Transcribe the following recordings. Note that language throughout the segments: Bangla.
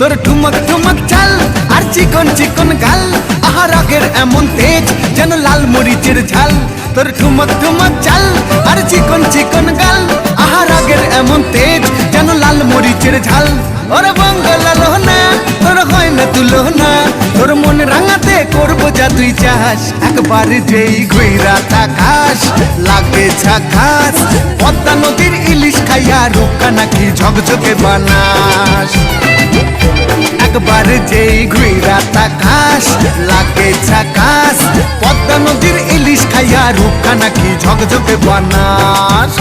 তোর ঠুমক ঠুমক চাল আর চিকন চিকন গাল, আহা রাগের এমন তেজ যেন লাল মরিচের ঝাল। তোর ঠুমক ঠুমক চাল আর চিকন চিকন গাল, আহা রাগের এমন তেজ যেন লাল মরিচের ঝাল। ওরে বঙ্গলালো না তোর হয় না তুলনা, তোর মন রাঙাতে করবো যা তুই চাস। একবার যেই ঘুইরা তাকাস লাগে ঝাকাস, পদ্মা নদীর ইলিশ খাইয়া রূপকা নাকি ঝকঝকে বানাস। একবার যেই ঘুইরা তাকাস লাগে ঝাকাস, পদ্মা নদীর ইলিশ খাইয়া রূপকা নাকি ঝকঝকে বানাস।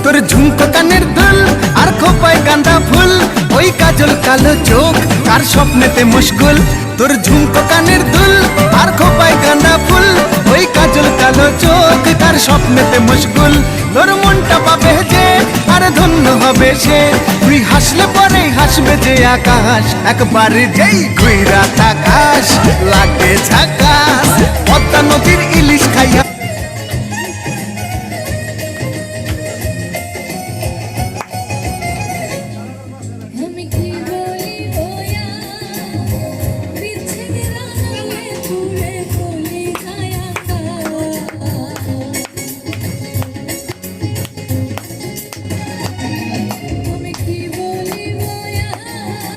তোর ঝুমকো কানের দুল আর খোপায় গাঁদা ফুল, ওই কাজল কালো চোখ কার স্বপ্নেতে মুশকুল। তোর ঝুমকো কানের দুল আর খোপায় গাঁদা ফুল, ওই কাজল কালো চোখ কার স্বপ্নেতে মুশকুল। তোর মনটা পাবে যে আর ধন্য হবে সে, তুই হাসলে পরে হাসবে যে আকাশ। একবার যেই ঘুইরা তাকাস